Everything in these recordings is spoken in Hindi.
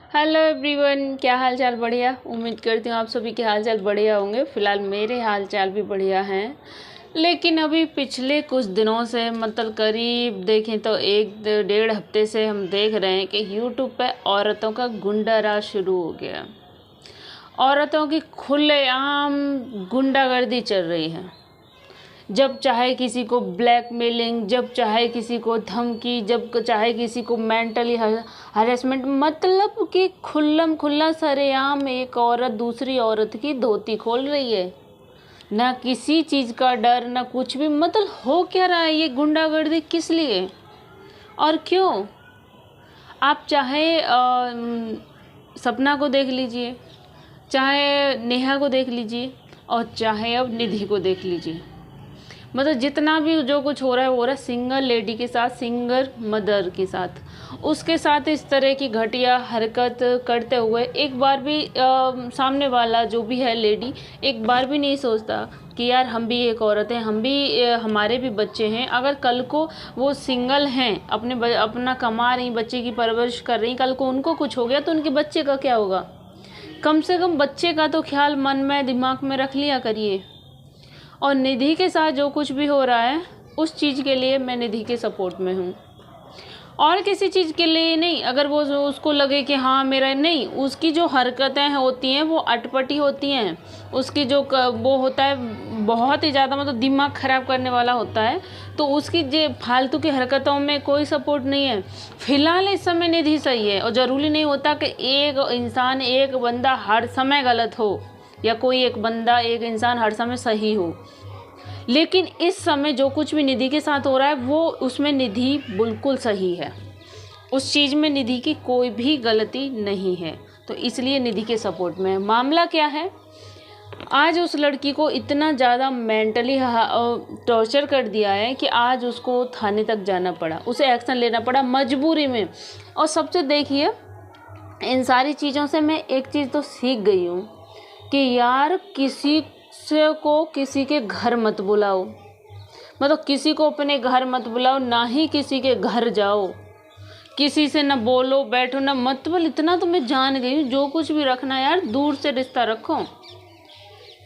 हेलो एवरीवन, क्या हाल चाल? बढ़िया। उम्मीद करती हूँ आप सभी के हाल चाल बढ़िया होंगे। फ़िलहाल मेरे हाल चाल भी बढ़िया हैं। लेकिन अभी पिछले कुछ दिनों से मतलब करीब देखें तो एक डेढ़ हफ्ते से हम देख रहे हैं कि यूट्यूब पे औरतों का गुंडा राज शुरू हो गया। औरतों की खुलेआम गुंडागर्दी चल रही है। जब चाहे किसी को ब्लैकमेलिंग, जब चाहे किसी को धमकी, जब चाहे किसी को मेंटली हरेसमेंट, मतलब कि खुल्लम खुल्ला सरेआम एक औरत दूसरी औरत की धोती खोल रही है। ना किसी चीज़ का डर, ना कुछ भी। मतलब हो क्या रहा है? ये गुंडागर्दी किस लिए और क्यों? आप चाहे सपना को देख लीजिए, चाहे नेहा को देख लीजिए, और चाहे अब निधि को देख लीजिए। मतलब जितना भी जो कुछ हो रहा है, सिंगल लेडी के साथ, सिंगल मदर के साथ, उसके साथ इस तरह की घटिया हरकत करते हुए एक बार भी सामने वाला जो भी है लेडी एक बार भी नहीं सोचता कि यार हम भी एक औरत हैं, हम भी हमारे भी बच्चे हैं। अगर कल को वो सिंगल हैं, अपना कमा रही, बच्चे की परवरिश कर रही, कल को उनको कुछ हो गया तो उनके बच्चे का क्या होगा? कम से कम बच्चे का तो ख्याल मन में दिमाग में रख लिया करिए। और निधि के साथ जो कुछ भी हो रहा है उस चीज़ के लिए मैं निधि के सपोर्ट में हूँ, और किसी चीज़ के लिए नहीं। अगर वो उसको लगे कि हाँ मेरा नहीं, उसकी जो हरकतें होती हैं वो अटपटी होती हैं, उसकी जो वो होता है बहुत ही ज़्यादा मतलब दिमाग ख़राब करने वाला होता है, तो उसकी जो फालतू की हरकतों में कोई सपोर्ट नहीं है। फ़िलहाल इस समय निधि सही है, और ज़रूरी नहीं होता कि एक इंसान, एक बंदा हर समय गलत हो, या कोई एक बंदा, एक इंसान हर समय सही हो। लेकिन इस समय जो कुछ भी निधि के साथ हो रहा है वो उसमें निधि बिल्कुल सही है, उस चीज़ में निधि की कोई भी गलती नहीं है, तो इसलिए निधि के सपोर्ट में। मामला क्या है, आज उस लड़की को इतना ज़्यादा मेंटली टॉर्चर कर दिया है कि आज उसको थाने तक जाना पड़ा, उसे एक्शन लेना पड़ा मजबूरी में। और सबसे देखिए, इन सारी चीज़ों से मैं एक चीज़ तो सीख गई हूँ कि यार किसी से को किसी के घर मत बुलाओ, मतलब किसी को अपने घर मत बुलाओ, ना ही किसी के घर जाओ, किसी से ना बोलो बैठो ना, मतलब इतना तो मैं जान गई हूँ, जो कुछ भी रखना है यार दूर से रिश्ता रखो।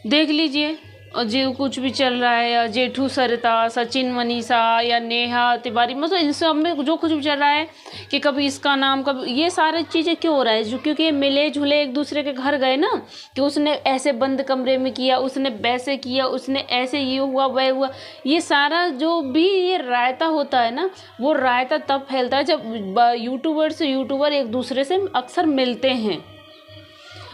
देख लीजिए, और जो कुछ भी चल रहा है, या जेठू सरिता, सचिन मनीषा, या नेहा तिवारी, मतलब इन सब में जो कुछ भी चल रहा है कि कभी इसका नाम, कभी ये सारी चीज़ें क्यों हो रहा है? क्योंकि ये मिले जुले एक दूसरे के घर गए ना, कि उसने ऐसे बंद कमरे में किया, उसने वैसे किया, उसने ऐसे ये हुआ वह हुआ। ये सारा जो भी ये रायता होता है ना, वो रायता तब फैलता है जब यूट्यूबर से यूट्यूबर एक दूसरे से अक्सर मिलते हैं।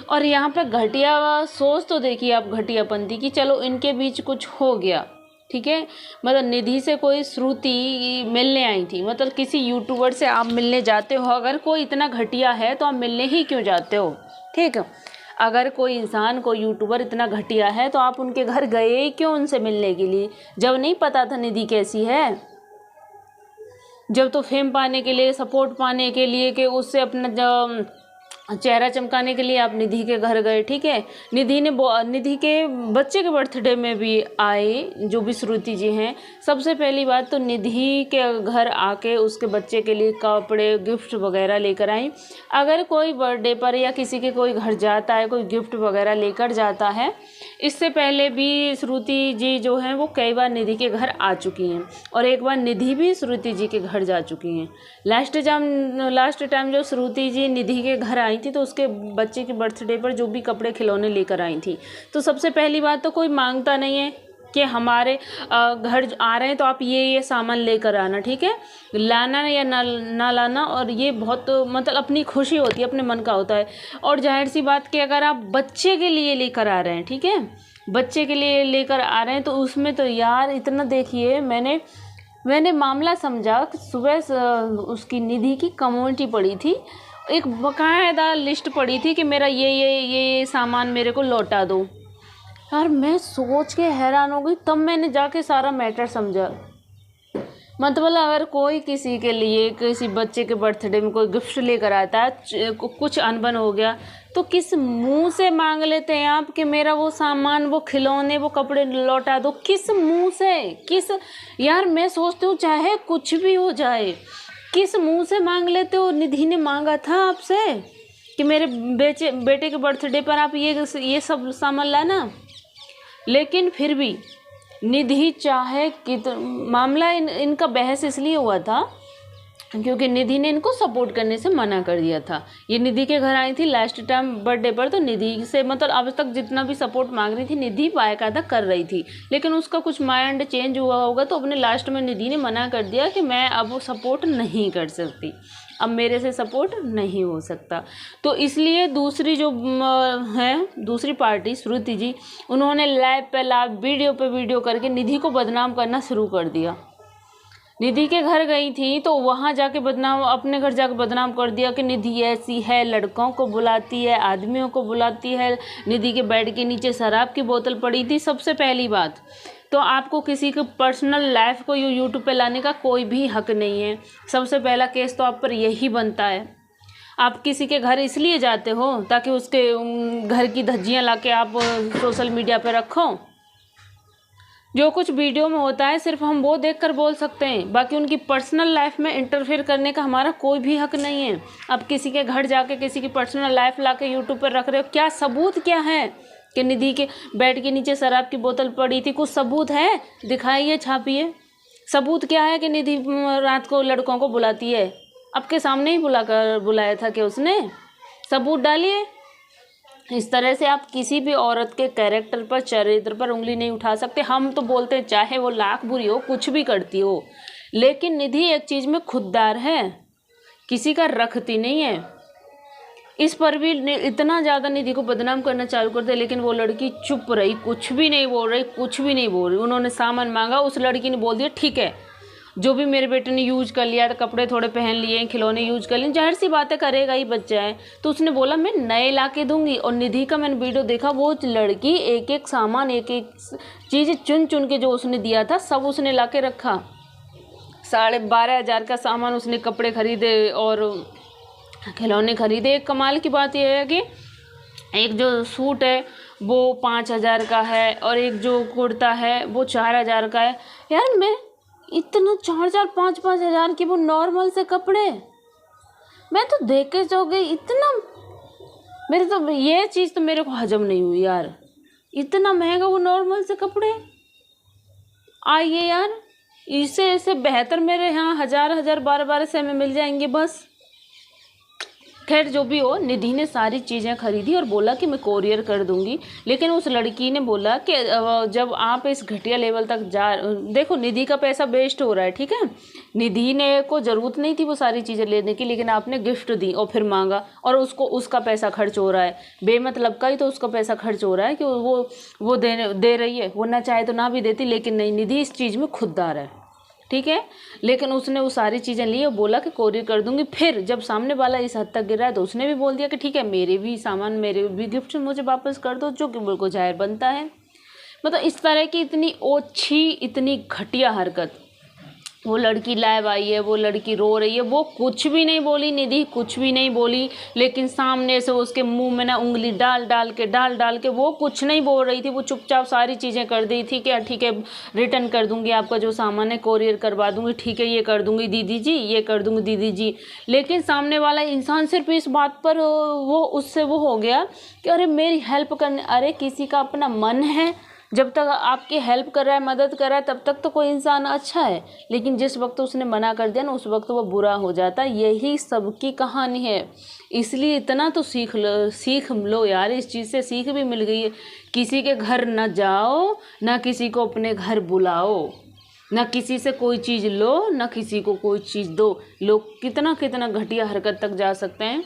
और यहाँ पे घटिया सोच तो देखिए आप, घटियापंथी की, चलो इनके बीच कुछ हो गया, ठीक है। मतलब निधि से कोई श्रुति मिलने आई थी, मतलब किसी यूट्यूबर से आप मिलने जाते हो, अगर कोई इतना घटिया है तो आप मिलने ही क्यों जाते हो? ठीक है, अगर कोई इंसान, कोई यूट्यूबर इतना घटिया है तो आप उनके घर गए ही क्यों उनसे मिलने के लिए, जब नहीं पता था निधि कैसी है? जब तो फेम पाने के लिए, सपोर्ट पाने के लिए, कि उससे अपना चेहरा चमकाने के लिए आप निधि के घर गए, ठीक है। निधि के बच्चे के बर्थडे में भी आए, जो भी श्रुति जी हैं। सबसे पहली बात तो निधि के घर आके उसके बच्चे के लिए कपड़े, गिफ्ट वगैरह लेकर आई। अगर कोई बर्थडे पर या किसी के कोई घर जाता है, कोई गिफ्ट वगैरह लेकर जाता है, इससे पहले भी श्रुति जी जो हैं वो कई बार निधि के घर आ चुकी हैं, और एक बार निधि भी श्रुति जी के घर जा चुकी हैं। लास्ट टाइम जो श्रुति जी निधि के घर आई थी, तो उसके बच्चे के बर्थडे पर जो भी कपड़े खिलौने लेकर आई थी, तो सबसे पहली बात तो कोई मांगता नहीं है कि हमारे घर आ रहे हैं तो आप ये सामान लेकर आना, ठीक है, लाना या ना लाना। और ये बहुत मतलब अपनी खुशी होती है, अपने मन का होता है। और जाहिर सी बात कि अगर आप बच्चे के लिए लेकर आ रहे हैं, ठीक है, बच्चे के लिए लेकर आ रहे हैं, तो उसमें तो यार इतना देखिए, मैंने मामला समझा। सुबह उसकी निधि की कम्युनिटी पड़ी थी, एक बकायदा लिस्ट पड़ी थी कि मेरा ये सामान मेरे को लौटा दो। यार मैं सोच के हैरान हो गई, तब मैंने जाके सारा मैटर समझा। मतलब अगर कोई किसी के लिए, किसी बच्चे के बर्थडे में कोई गिफ्ट लेकर आता है, कुछ अनबन हो गया, तो किस मुंह से मांग लेते हैं आप कि मेरा वो सामान, वो खिलौने, वो कपड़े लौटा दो? किस मुंह से? किस, यार मैं सोचती हूँ चाहे कुछ भी हो जाए, किस मुंह से मांग लेते हो? निधि ने मांगा था आपसे? कि मेरे बेटे के बर्थडे पर आप ये सब सामान लाना। लेकिन फिर भी निधि चाहे कि मामला इनका बहस इसलिए हुआ था क्योंकि निधि ने इनको सपोर्ट करने से मना कर दिया था। ये निधि के घर आई थी लास्ट टाइम बर्थडे पर, तो निधि से मतलब अब तक जितना भी सपोर्ट मांग रही थी निधि बाकायदा कर रही थी, लेकिन उसका कुछ माइंड चेंज हुआ होगा तो अपने लास्ट में निधि ने मना कर दिया कि मैं अब वो सपोर्ट नहीं कर सकती, अब मेरे से सपोर्ट नहीं हो सकता। तो इसलिए दूसरी जो है दूसरी पार्टी श्रुति जी, उन्होंने लाइव पे लाइव वीडियो करके निधि को बदनाम करना शुरू कर दिया। निधि के घर गई थी तो वहाँ जाके बदनाम, अपने घर जाके बदनाम कर दिया कि निधि ऐसी है, लड़कों को बुलाती है, आदमियों को बुलाती है, निधि के बेड के नीचे शराब की बोतल पड़ी थी। सबसे पहली बात तो आपको किसी के पर्सनल लाइफ को यूट्यूब पे लाने का कोई भी हक नहीं है। सबसे पहला केस तो आप पर यही बनता है। आप किसी के घर इसलिए जाते हो ताकि उसके घर की धज्जियाँ ला के आप सोशल मीडिया पे रखो। जो कुछ वीडियो में होता है सिर्फ हम वो देखकर बोल सकते हैं, बाकी उनकी पर्सनल लाइफ में इंटरफेयर करने का हमारा कोई भी हक नहीं है। आप किसी के घर जाके किसी की पर्सनल लाइफ ला के यूट्यूब पर रख रहे हो, क्या सबूत क्या है कि निधि के बेड के नीचे शराब की बोतल पड़ी थी? कुछ सबूत है? दिखाइए, छापिए। सबूत क्या है कि निधि रात को लड़कों को बुलाती है? आपके सामने ही बुलाया था कि उसने, सबूत डालिए। इस तरह से आप किसी भी औरत के कैरेक्टर पर, चरित्र पर उंगली नहीं उठा सकते। हम तो बोलते हैं चाहे वो लाख बुरी हो, कुछ भी करती हो, लेकिन निधि एक चीज़ में खुददार है, किसी का रखती नहीं है। इस पर भी इतना ज़्यादा निधि को बदनाम करना चालू कर दिया, लेकिन वो लड़की चुप रही, कुछ भी नहीं बोल रही। उन्होंने सामान मांगा, उस लड़की ने बोल दिया ठीक है, जो भी मेरे बेटे ने यूज कर लिया, कपड़े थोड़े पहन लिए, खिलौने यूज कर लिए, जाहिर सी बातें करेगा ही, बच्चा है। तो उसने बोला मैं नए ला के दूंगी। और निधि का मैंने वीडियो देखा, वो लड़की एक एक सामान, एक एक चीज़ चुन के जो उसने दिया था सब उसने ला के रखा। 12,500 का सामान उसने, कपड़े खरीदे और खिलौने खरीदे। एक कमाल की बात यह है कि एक जो सूट है वो 5,000 का है और एक जो कुर्ता है वो 4,000 का है। यार मैं इतना 4,000 5,000 के वो नॉर्मल से कपड़े, मैं तो देख के जो गई, इतना मेरे तो ये चीज़ तो मेरे को हजम नहीं हुई यार। इतना महंगा वो नॉर्मल से कपड़े, आइए यार, इससे बेहतर मेरे यहाँ 1,000 1200 में मिल जाएंगे बस। खैर जो भी हो, निधि ने सारी चीज़ें खरीदी और बोला कि मैं कोरियर कर दूंगी। लेकिन उस लड़की ने बोला कि जब आप इस घटिया लेवल तक देखो निधि का पैसा वेस्ट हो रहा है, ठीक है, निधि ने को ज़रूरत नहीं थी वो सारी चीज़ें लेने की, लेकिन आपने गिफ्ट दी और फिर मांगा, और उसका पैसा खर्च हो रहा है बेमतलब का ही, तो उसका पैसा खर्च हो रहा है कि वो दे रही है। वो ना चाहे तो ना भी देती, लेकिन नहीं, निधि इस चीज़ में खुददार है, ठीक है। लेकिन उसने वो सारी चीज़ें ली और बोला कि कोरियर कर दूंगी। फिर जब सामने वाला इस हद तक गिरा है तो उसने भी बोल दिया कि ठीक है, मेरे भी सामान, मेरे भी गिफ्ट मुझे वापस कर दो, जो कि बिल्कुल जाहिर बनता है। मतलब इस तरह की इतनी ओछी, इतनी घटिया हरकत, वो लड़की लाइव आई है, वो लड़की रो रही है, वो कुछ भी नहीं बोली, निधि कुछ भी नहीं बोली, लेकिन सामने से उसके मुंह में ना उंगली डाल डाल के वो कुछ नहीं बोल रही थी। वो चुपचाप सारी चीज़ें कर दी थी कि ठीक है रिटर्न कर दूंगी, आपका जो सामान है कोरियर करवा दूंगी, ठीक है ये कर दूंगी दीदी जी, ये कर दूंगी दीदी जी। लेकिन सामने वाला इंसान सिर्फ इस बात पर उससे वो हो गया कि अरे मेरी हेल्प करने, अरे किसी का अपना मन है, जब तक आपकी हेल्प कर रहा है, मदद कर रहा है, तब तक तो कोई इंसान अच्छा है, लेकिन जिस वक्त उसने मना कर दिया ना, उस वक्त वो बुरा हो जाता है। यही सबकी कहानी है। इसलिए इतना तो सीख लो यार, इस चीज़ से सीख भी मिल गई है। किसी के घर न जाओ, ना किसी को अपने घर बुलाओ, ना किसी से कोई चीज़ लो, ना किसी को कोई चीज़ दो। लोग कितना कितना घटिया हरकत तक जा सकते हैं,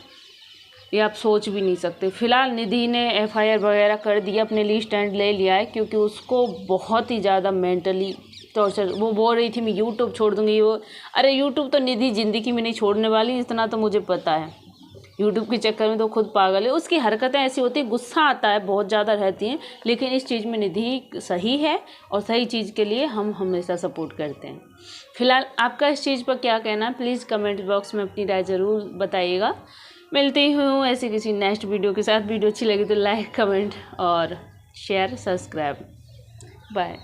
ये आप सोच भी नहीं सकते। फिलहाल निधि ने FIR वगैरह कर दिया, अपने लिए स्टैंड ले लिया है, क्योंकि उसको बहुत ही ज़्यादा मेंटली टॉर्चर, वो बोल रही थी मैं यूट्यूब छोड़ दूंगी। अरे यूट्यूब तो निधि ज़िंदगी में नहीं छोड़ने वाली, इतना तो मुझे पता है। यूट्यूब के चक्कर में तो खुद पागल है। उसकी हरकतें ऐसी होती है, गुस्सा आता है, बहुत ज़्यादा रहती हैं, लेकिन इस चीज़ में निधि सही है और सही चीज़ के लिए हम हमेशा सपोर्ट करते हैं। फिलहाल आपका इस चीज़ पर क्या कहना है, प्लीज़ कमेंट बॉक्स में अपनी राय ज़रूर बताइएगा। मिलती हूँ ऐसे किसी नेक्स्ट वीडियो के साथ। वीडियो अच्छी लगी तो लाइक, कमेंट और शेयर, सब्सक्राइब। बाय।